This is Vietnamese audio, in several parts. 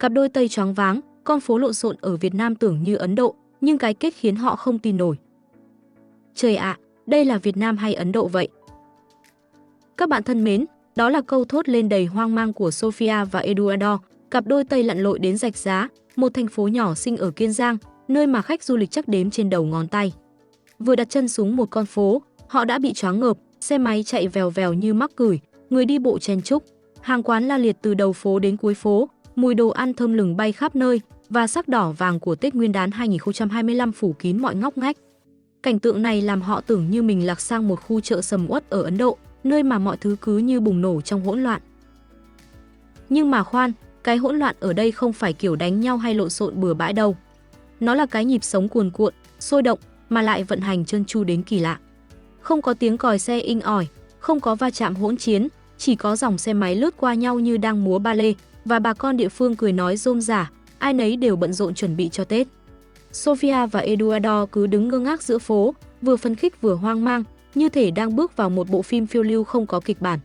Cặp đôi Tây choáng váng, con phố lộn xộn ở Việt Nam tưởng như Ấn Độ, nhưng cái kết khiến họ không tin nổi. Trời ạ, đây là Việt Nam hay Ấn Độ vậy? Các bạn thân mến, đó là câu thốt lên đầy hoang mang của Sophia và Eduardo, cặp đôi Tây lặn lội đến Rạch Giá, một thành phố nhỏ xinh ở Kiên Giang, nơi mà khách du lịch chắc đếm trên đầu ngón tay. Vừa đặt chân xuống một con phố, họ đã bị choáng ngợp, xe máy chạy vèo vèo như mắc cửi, người đi bộ chen chúc, hàng quán la liệt từ đầu phố đến cuối phố, mùi đồ ăn thơm lừng bay khắp nơi và sắc đỏ vàng của Tết Nguyên đán 2025 phủ kín mọi ngóc ngách. Cảnh tượng này làm họ tưởng như mình lạc sang một khu chợ sầm uất ở Ấn Độ, nơi mà mọi thứ cứ như bùng nổ trong hỗn loạn. Nhưng mà khoan, cái hỗn loạn ở đây không phải kiểu đánh nhau hay lộn xộn bừa bãi đâu. Nó là cái nhịp sống cuồn cuộn, sôi động mà lại vận hành trơn tru đến kỳ lạ. Không có tiếng còi xe inh ỏi, không có va chạm hỗn chiến, chỉ có dòng xe máy lướt qua nhau như đang múa ba lê và bà con địa phương cười nói rôm rả, ai nấy đều bận rộn chuẩn bị cho Tết. Sophia và Eduardo cứ đứng ngơ ngác giữa phố, vừa phấn khích vừa hoang mang, như thể đang bước vào một bộ phim phiêu lưu không có kịch bản.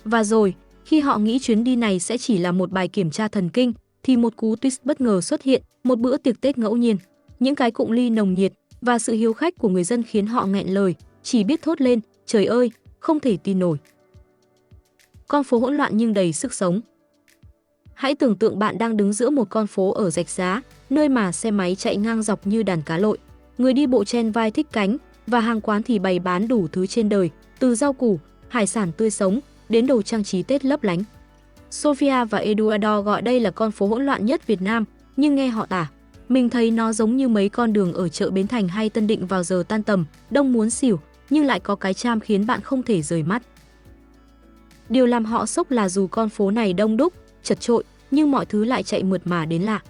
Và rồi, khi họ nghĩ chuyến đi này sẽ chỉ là một bài kiểm tra thần kinh, thì một cú twist bất ngờ xuất hiện, một bữa tiệc Tết ngẫu nhiên. Những cái cụng ly nồng nhiệt và sự hiếu khách của người dân khiến họ nghẹn lời, chỉ biết thốt lên, trời ơi, không thể tin nổi. Con phố hỗn loạn nhưng đầy sức sống. Hãy tưởng tượng bạn đang đứng giữa một con phố ở Rạch Giá, nơi mà xe máy chạy ngang dọc như đàn cá lội, người đi bộ chen vai thích cánh và hàng quán thì bày bán đủ thứ trên đời, từ rau củ, hải sản tươi sống đến đồ trang trí Tết lấp lánh. Sophia và Eduardo gọi đây là con phố hỗn loạn nhất Việt Nam, nhưng nghe họ tả, mình thấy nó giống như mấy con đường ở chợ Bến Thành hay Tân Định vào giờ tan tầm, đông muốn xỉu, nhưng lại có cái charm khiến bạn không thể rời mắt. Điều làm họ sốc là dù con phố này đông đúc, chật chội, nhưng mọi thứ lại chạy mượt mà đến lạ.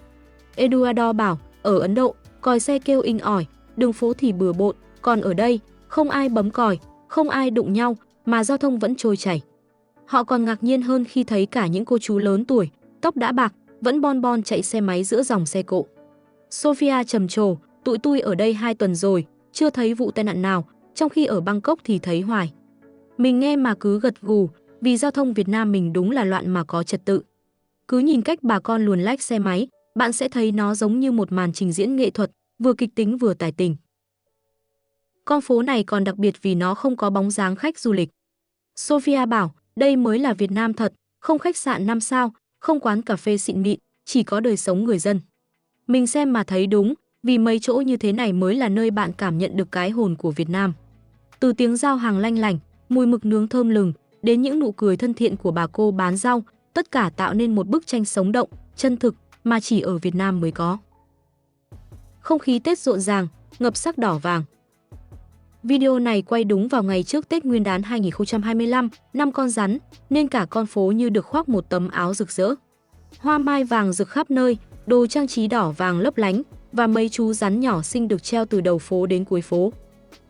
Eduardo bảo, ở Ấn Độ, còi xe kêu inh ỏi, đường phố thì bừa bộn, còn ở đây, không ai bấm còi, không ai đụng nhau, mà giao thông vẫn trôi chảy. Họ còn ngạc nhiên hơn khi thấy cả những cô chú lớn tuổi, tóc đã bạc, vẫn bon bon chạy xe máy giữa dòng xe cộ. Sophia trầm trồ, tụi tôi ở đây 2 tuần rồi, chưa thấy vụ tai nạn nào, trong khi ở Bangkok thì thấy hoài. Mình nghe mà cứ gật gù, vì giao thông Việt Nam mình đúng là loạn mà có trật tự. Cứ nhìn cách bà con luồn lách xe máy, bạn sẽ thấy nó giống như một màn trình diễn nghệ thuật, vừa kịch tính vừa tài tình. Con phố này còn đặc biệt vì nó không có bóng dáng khách du lịch. Sophia bảo, đây mới là Việt Nam thật, không khách sạn 5 sao, không quán cà phê xịn mịn, chỉ có đời sống người dân. Mình xem mà thấy đúng, vì mấy chỗ như thế này mới là nơi bạn cảm nhận được cái hồn của Việt Nam. Từ tiếng giao hàng lanh lảnh, mùi mực nướng thơm lừng, đến những nụ cười thân thiện của bà cô bán rau, tất cả tạo nên một bức tranh sống động, chân thực mà chỉ ở Việt Nam mới có. Không khí Tết rộn ràng, ngập sắc đỏ vàng. Video này quay đúng vào ngày trước Tết Nguyên đán 2025, năm Con Rắn, nên cả con phố như được khoác một tấm áo rực rỡ. Hoa mai vàng rực khắp nơi, đồ trang trí đỏ vàng lấp lánh và mấy chú rắn nhỏ xinh được treo từ đầu phố đến cuối phố.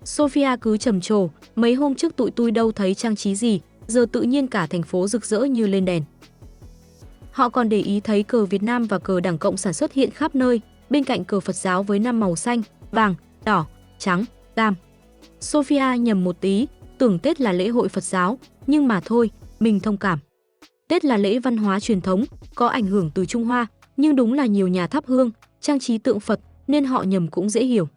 Sophia cứ trầm trồ, mấy hôm trước tụi tôi đâu thấy trang trí gì, giờ tự nhiên cả thành phố rực rỡ như lên đèn. Họ còn để ý thấy cờ Việt Nam và cờ Đảng Cộng sản xuất hiện khắp nơi, bên cạnh cờ Phật giáo với 5 màu xanh, vàng, đỏ, trắng, cam. Sophia nhầm một tí, tưởng Tết là lễ hội Phật giáo, nhưng mà thôi, mình thông cảm. Tết là lễ văn hóa truyền thống, có ảnh hưởng từ Trung Hoa, nhưng đúng là nhiều nhà thắp hương, trang trí tượng Phật nên họ nhầm cũng dễ hiểu.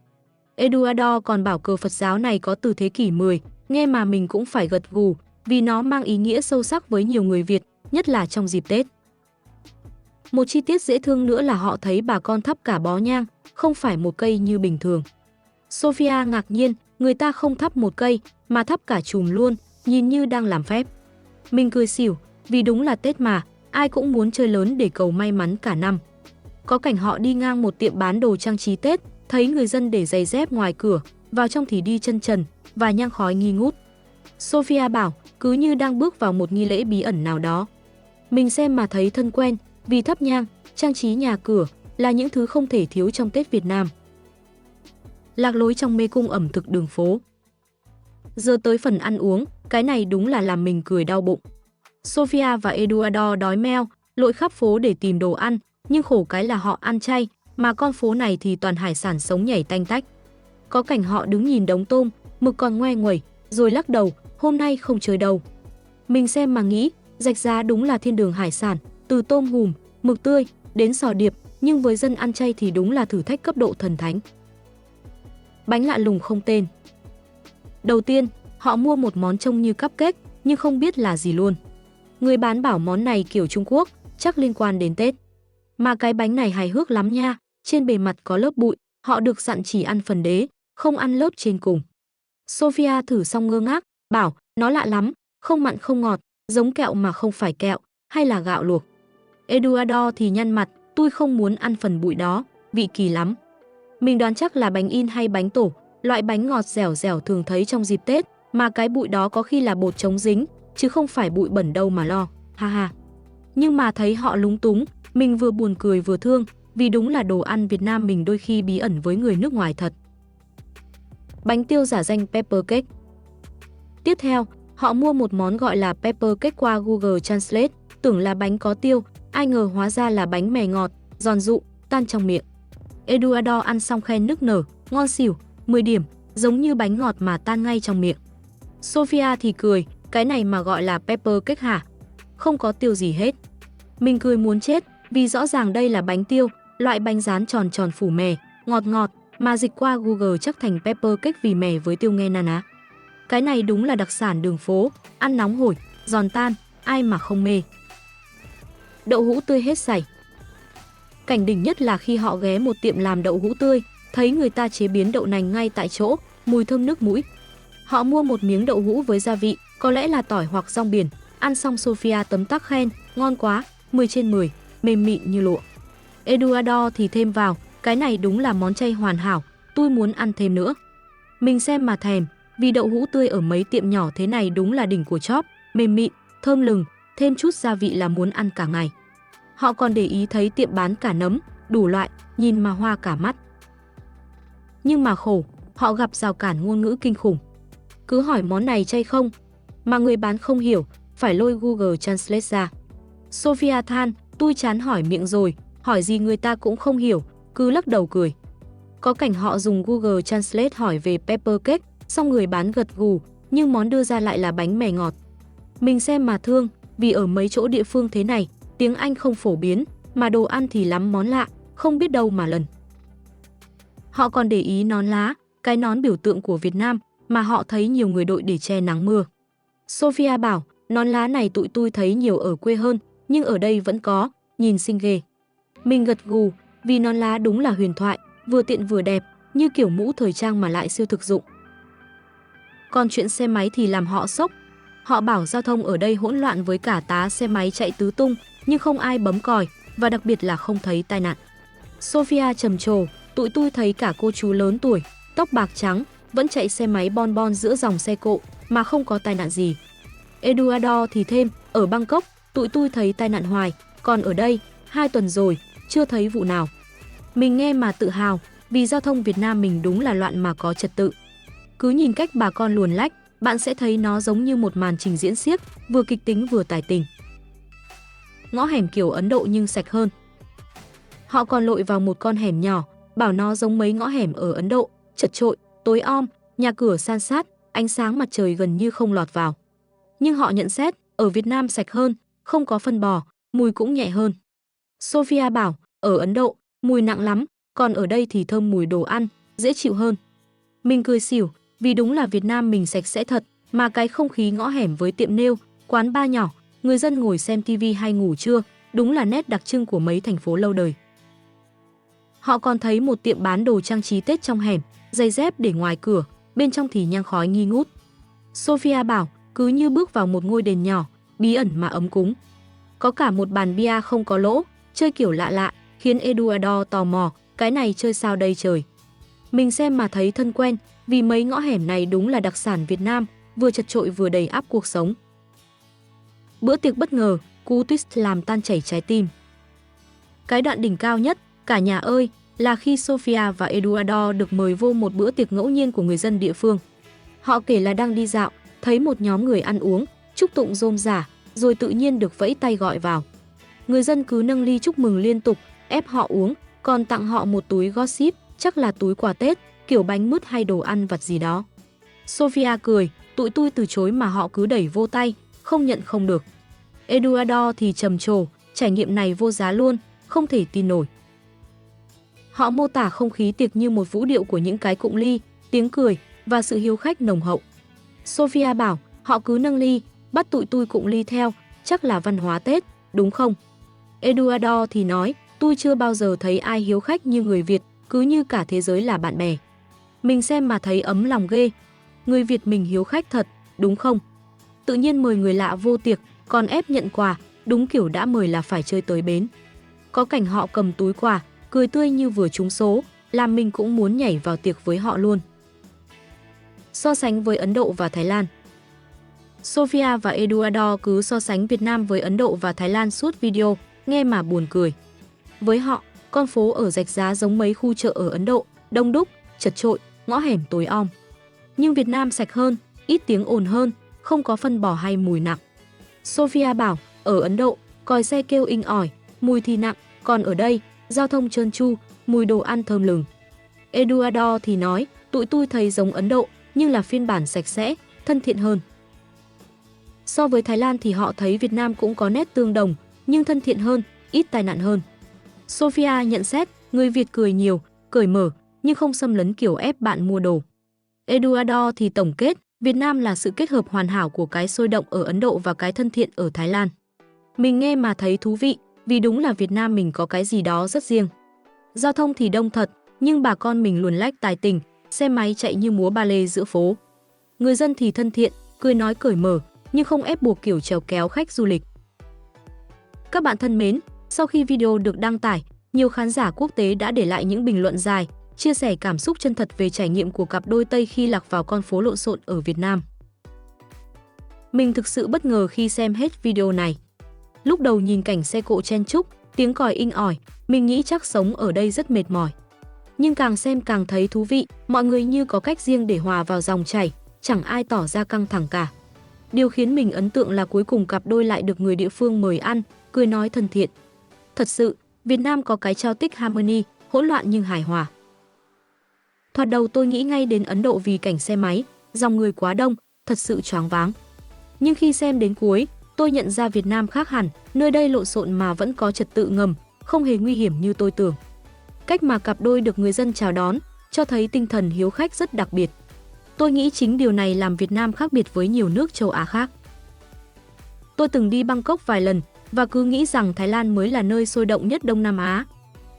Eduardo còn bảo cờ Phật giáo này có từ thế kỷ 10, nghe mà mình cũng phải gật gù, vì nó mang ý nghĩa sâu sắc với nhiều người Việt, nhất là trong dịp Tết. Một chi tiết dễ thương nữa là họ thấy bà con thắp cả bó nhang, không phải một cây như bình thường. Sophia ngạc nhiên, người ta không thắp một cây, mà thắp cả chùm luôn, nhìn như đang làm phép. Mình cười xỉu, vì đúng là Tết mà, ai cũng muốn chơi lớn để cầu may mắn cả năm. Có cảnh họ đi ngang một tiệm bán đồ trang trí Tết, thấy người dân để giày dép ngoài cửa, vào trong thì đi chân trần, và nhang khói nghi ngút. Sophia bảo, cứ như đang bước vào một nghi lễ bí ẩn nào đó. Mình xem mà thấy thân quen, vì thắp nhang, trang trí nhà cửa là những thứ không thể thiếu trong Tết Việt Nam. Lạc lối trong mê cung ẩm thực đường phố. Giờ tới phần ăn uống, cái này đúng là làm mình cười đau bụng. Sophia và Eduardo đói meo, lội khắp phố để tìm đồ ăn, nhưng khổ cái là họ ăn chay, mà con phố này thì toàn hải sản sống nhảy tanh tách. Có cảnh họ đứng nhìn đống tôm, mực còn ngoe nguẩy, rồi lắc đầu, hôm nay không chơi đâu. Mình xem mà nghĩ, Rạch Giá đúng là thiên đường hải sản, từ tôm hùm, mực tươi, đến sò điệp, nhưng với dân ăn chay thì đúng là thử thách cấp độ thần thánh. Bánh lạ lùng không tên. Đầu tiên, họ mua một món trông như cupcake nhưng không biết là gì luôn. Người bán bảo món này kiểu Trung Quốc, chắc liên quan đến Tết. Mà cái bánh này hài hước lắm nha, trên bề mặt có lớp bụi, họ được dặn chỉ ăn phần đế, không ăn lớp trên cùng. Sophia thử xong ngơ ngác, bảo nó lạ lắm, không mặn không ngọt, giống kẹo mà không phải kẹo, hay là gạo luộc. Eduardo thì nhăn mặt, tôi không muốn ăn phần bụi đó, vị kỳ lắm. Mình đoán chắc là bánh in hay bánh tổ, loại bánh ngọt dẻo dẻo thường thấy trong dịp Tết, mà cái bụi đó có khi là bột chống dính, chứ không phải bụi bẩn đâu mà lo, ha ha. Nhưng mà thấy họ lúng túng, mình vừa buồn cười vừa thương, vì đúng là đồ ăn Việt Nam mình đôi khi bí ẩn với người nước ngoài thật. Bánh tiêu giả danh Pepper Cake. Tiếp theo, họ mua một món gọi là Pepper Cake qua Google Translate, tưởng là bánh có tiêu, ai ngờ hóa ra là bánh mè ngọt, giòn rụm, tan trong miệng. Eduardo ăn xong khen nức nở, ngon xỉu, 10 điểm, giống như bánh ngọt mà tan ngay trong miệng. Sophia thì cười, cái này mà gọi là Pepper Cake hả? Không có tiêu gì hết. Mình cười muốn chết, vì rõ ràng đây là bánh tiêu, loại bánh rán tròn tròn phủ mè, ngọt ngọt, mà dịch qua Google chắc thành Pepper Cake vì mè với tiêu nghe na ná. Cái này đúng là đặc sản đường phố, ăn nóng hổi, giòn tan, ai mà không mê. Đậu hũ tươi hết sảy. Cảnh đỉnh nhất là khi họ ghé một tiệm làm đậu hũ tươi, thấy người ta chế biến đậu nành ngay tại chỗ, mùi thơm nước mũi. Họ mua một miếng đậu hũ với gia vị, có lẽ là tỏi hoặc rong biển, ăn xong Sophia tấm tắc khen, ngon quá, 10 trên 10, mềm mịn như lụa. Eduardo thì thêm vào, cái này đúng là món chay hoàn hảo, tôi muốn ăn thêm nữa. Mình xem mà thèm, vì đậu hũ tươi ở mấy tiệm nhỏ thế này đúng là đỉnh của chóp, mềm mịn, thơm lừng, thêm chút gia vị là muốn ăn cả ngày. Họ còn để ý thấy tiệm bán cả nấm, đủ loại, nhìn mà hoa cả mắt. Nhưng mà khổ, họ gặp rào cản ngôn ngữ kinh khủng. Cứ hỏi món này chay không, mà người bán không hiểu, phải lôi Google Translate ra. Sophia than, tôi chán hỏi miệng rồi, hỏi gì người ta cũng không hiểu, cứ lắc đầu cười. Có cảnh họ dùng Google Translate hỏi về Pepper Cake, xong người bán gật gù, nhưng món đưa ra lại là bánh mè ngọt. Mình xem mà thương, vì ở mấy chỗ địa phương thế này, tiếng Anh không phổ biến, mà đồ ăn thì lắm món lạ, không biết đâu mà lần. Họ còn để ý nón lá, cái nón biểu tượng của Việt Nam, mà họ thấy nhiều người đội để che nắng mưa. Sophia bảo, nón lá này tụi tôi thấy nhiều ở quê hơn, nhưng ở đây vẫn có, nhìn xinh ghê. Mình gật gù, vì nón lá đúng là huyền thoại, vừa tiện vừa đẹp, như kiểu mũ thời trang mà lại siêu thực dụng. Còn chuyện xe máy thì làm họ sốc. Họ bảo giao thông ở đây hỗn loạn với cả tá xe máy chạy tứ tung, nhưng không ai bấm còi, và đặc biệt là không thấy tai nạn. Sophia trầm trồ, tụi tôi thấy cả cô chú lớn tuổi, tóc bạc trắng, vẫn chạy xe máy bon bon giữa dòng xe cộ, mà không có tai nạn gì. Eduardo thì thêm, ở Bangkok, tụi tôi thấy tai nạn hoài, còn ở đây, 2 tuần rồi, chưa thấy vụ nào. Mình nghe mà tự hào, vì giao thông Việt Nam mình đúng là loạn mà có trật tự. Cứ nhìn cách bà con luồn lách, bạn sẽ thấy nó giống như một màn trình diễn xiếc, vừa kịch tính vừa tài tình. Ngõ hẻm kiểu Ấn Độ nhưng sạch hơn. Họ còn lội vào một con hẻm nhỏ, bảo nó giống mấy ngõ hẻm ở Ấn Độ, chật chội, tối om, nhà cửa san sát, ánh sáng mặt trời gần như không lọt vào. Nhưng họ nhận xét, ở Việt Nam sạch hơn, không có phân bò, mùi cũng nhẹ hơn. Sophia bảo, ở Ấn Độ, mùi nặng lắm, còn ở đây thì thơm mùi đồ ăn, dễ chịu hơn. Mình cười xỉu, vì đúng là Việt Nam mình sạch sẽ thật, mà cái không khí ngõ hẻm với tiệm nail, quán bar nhỏ, người dân ngồi xem tivi hay ngủ trưa, đúng là nét đặc trưng của mấy thành phố lâu đời. Họ còn thấy một tiệm bán đồ trang trí Tết trong hẻm, giày dép để ngoài cửa, bên trong thì nhang khói nghi ngút. Sophia bảo, cứ như bước vào một ngôi đền nhỏ, bí ẩn mà ấm cúng. Có cả một bàn bia không có lỗ, chơi kiểu lạ lạ, khiến Eduardo tò mò, cái này chơi sao đây trời. Mình xem mà thấy thân quen, vì mấy ngõ hẻm này đúng là đặc sản Việt Nam, vừa chật chội vừa đầy ắp cuộc sống. Bữa tiệc bất ngờ, cú twist làm tan chảy trái tim. Cái đoạn đỉnh cao nhất, cả nhà ơi, là khi Sophia và Eduardo được mời vô một bữa tiệc ngẫu nhiên của người dân địa phương. Họ kể là đang đi dạo, thấy một nhóm người ăn uống, chúc tụng rôm rả, rồi tự nhiên được vẫy tay gọi vào. Người dân cứ nâng ly chúc mừng liên tục, ép họ uống, còn tặng họ một túi gossip, chắc là túi quà Tết, kiểu bánh mứt hay đồ ăn vặt gì đó. Sophia cười, tụi tôi từ chối mà họ cứ đẩy vô tay, không nhận không được. Eduardo thì trầm trồ, trải nghiệm này vô giá luôn, không thể tin nổi. Họ mô tả không khí tiệc như một vũ điệu của những cái cụng ly, tiếng cười và sự hiếu khách nồng hậu. Sophia bảo, họ cứ nâng ly, bắt tụi tôi cụng ly theo, chắc là văn hóa Tết, đúng không? Eduardo thì nói, tôi chưa bao giờ thấy ai hiếu khách như người Việt, cứ như cả thế giới là bạn bè. Mình xem mà thấy ấm lòng ghê. Người Việt mình hiếu khách thật, đúng không? Tự nhiên mời người lạ vô tiệc, còn ép nhận quà, đúng kiểu đã mời là phải chơi tới bến. Có cảnh họ cầm túi quà, cười tươi như vừa trúng số, làm mình cũng muốn nhảy vào tiệc với họ luôn. So sánh với Ấn Độ và Thái Lan. Sophia và Eduardo cứ so sánh Việt Nam với Ấn Độ và Thái Lan suốt video, nghe mà buồn cười. Với họ, con phố ở Rạch Giá giống mấy khu chợ ở Ấn Độ, đông đúc, chật chội, ngõ hẻm tối om. Nhưng Việt Nam sạch hơn, ít tiếng ồn hơn, không có phân bò hay mùi nặng. Sophia bảo, ở Ấn Độ, còi xe kêu inh ỏi, mùi thì nặng, còn ở đây, giao thông trơn tru, mùi đồ ăn thơm lừng. Eduardo thì nói, tụi tôi thấy giống Ấn Độ, nhưng là phiên bản sạch sẽ, thân thiện hơn. So với Thái Lan thì họ thấy Việt Nam cũng có nét tương đồng, nhưng thân thiện hơn, ít tai nạn hơn. Sophia nhận xét, người Việt cười nhiều, cởi mở, nhưng không xâm lấn kiểu ép bạn mua đồ. Eduardo thì tổng kết, Việt Nam là sự kết hợp hoàn hảo của cái sôi động ở Ấn Độ và cái thân thiện ở Thái Lan. Mình nghe mà thấy thú vị, vì đúng là Việt Nam mình có cái gì đó rất riêng. Giao thông thì đông thật, nhưng bà con mình luồn lách tài tình, xe máy chạy như múa ba lê giữa phố. Người dân thì thân thiện, cười nói cởi mở, nhưng không ép buộc kiểu trèo kéo khách du lịch. Các bạn thân mến, sau khi video được đăng tải, nhiều khán giả quốc tế đã để lại những bình luận dài, chia sẻ cảm xúc chân thật về trải nghiệm của cặp đôi Tây khi lạc vào con phố lộn xộn ở Việt Nam. Mình thực sự bất ngờ khi xem hết video này. Lúc đầu nhìn cảnh xe cộ chen chúc, tiếng còi inh ỏi, mình nghĩ chắc sống ở đây rất mệt mỏi. Nhưng càng xem càng thấy thú vị, mọi người như có cách riêng để hòa vào dòng chảy, chẳng ai tỏ ra căng thẳng cả. Điều khiến mình ấn tượng là cuối cùng cặp đôi lại được người địa phương mời ăn, cười nói thân thiện. Thật sự, Việt Nam có cái trao tích harmony, hỗn loạn nhưng hài hòa. Thoạt đầu tôi nghĩ ngay đến Ấn Độ vì cảnh xe máy, dòng người quá đông, thật sự choáng váng. Nhưng khi xem đến cuối, tôi nhận ra Việt Nam khác hẳn, nơi đây lộn xộn mà vẫn có trật tự ngầm, không hề nguy hiểm như tôi tưởng. Cách mà cặp đôi được người dân chào đón, cho thấy tinh thần hiếu khách rất đặc biệt. Tôi nghĩ chính điều này làm Việt Nam khác biệt với nhiều nước châu Á khác. Tôi từng đi Bangkok vài lần và cứ nghĩ rằng Thái Lan mới là nơi sôi động nhất Đông Nam Á.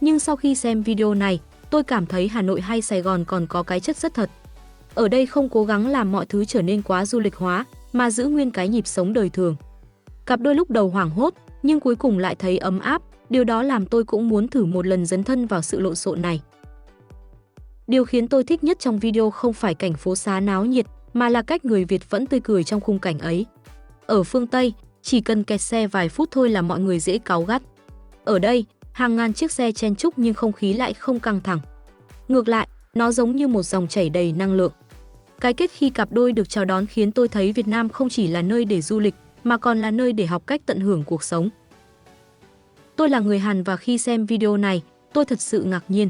Nhưng sau khi xem video này, tôi cảm thấy Hà Nội hay Sài Gòn còn có cái chất rất thật. Ở đây không cố gắng làm mọi thứ trở nên quá du lịch hóa, mà giữ nguyên cái nhịp sống đời thường. Cặp đôi lúc đầu hoảng hốt, nhưng cuối cùng lại thấy ấm áp, điều đó làm tôi cũng muốn thử một lần dấn thân vào sự lộn xộn này. Điều khiến tôi thích nhất trong video không phải cảnh phố xá náo nhiệt, mà là cách người Việt vẫn tươi cười trong khung cảnh ấy. Ở phương Tây, chỉ cần kẹt xe vài phút thôi là mọi người dễ cáu gắt. Ở đây, hàng ngàn chiếc xe chen chúc nhưng không khí lại không căng thẳng. Ngược lại, nó giống như một dòng chảy đầy năng lượng. Cái kết khi cặp đôi được chào đón khiến tôi thấy Việt Nam không chỉ là nơi để du lịch, mà còn là nơi để học cách tận hưởng cuộc sống. Tôi là người Hàn và khi xem video này, tôi thật sự ngạc nhiên.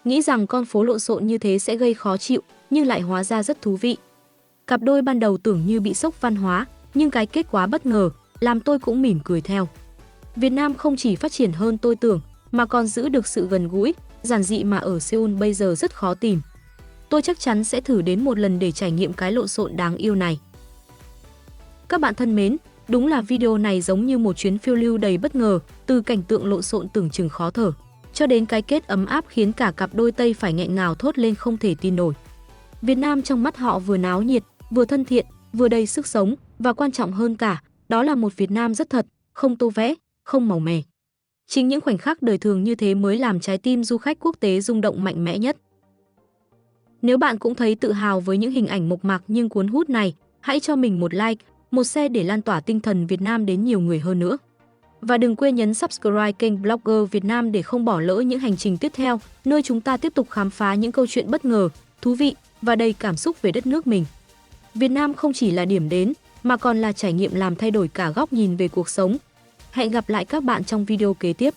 Nghĩ rằng con phố lộn xộn như thế sẽ gây khó chịu, nhưng lại hóa ra rất thú vị. Cặp đôi ban đầu tưởng như bị sốc văn hóa, nhưng cái kết quá bất ngờ, làm tôi cũng mỉm cười theo. Việt Nam không chỉ phát triển hơn tôi tưởng, mà còn giữ được sự gần gũi, giản dị mà ở Seoul bây giờ rất khó tìm. Tôi chắc chắn sẽ thử đến một lần để trải nghiệm cái lộn xộn đáng yêu này. Các bạn thân mến, đúng là video này giống như một chuyến phiêu lưu đầy bất ngờ, từ cảnh tượng lộn xộn tưởng chừng khó thở, cho đến cái kết ấm áp khiến cả cặp đôi Tây phải nghẹn ngào thốt lên không thể tin nổi. Việt Nam trong mắt họ vừa náo nhiệt, vừa thân thiện, vừa đầy sức sống, và quan trọng hơn cả, đó là một Việt Nam rất thật, không tô vẽ, không màu mè. Chính những khoảnh khắc đời thường như thế mới làm trái tim du khách quốc tế rung động mạnh mẽ nhất. Nếu bạn cũng thấy tự hào với những hình ảnh mộc mạc nhưng cuốn hút này, hãy cho mình một like, một share để lan tỏa tinh thần Việt Nam đến nhiều người hơn nữa. Và đừng quên nhấn subscribe kênh Blogger Việt Nam để không bỏ lỡ những hành trình tiếp theo, nơi chúng ta tiếp tục khám phá những câu chuyện bất ngờ, thú vị và đầy cảm xúc về đất nước mình. Việt Nam không chỉ là điểm đến, mà còn là trải nghiệm làm thay đổi cả góc nhìn về cuộc sống. Hẹn gặp lại các bạn trong video kế tiếp.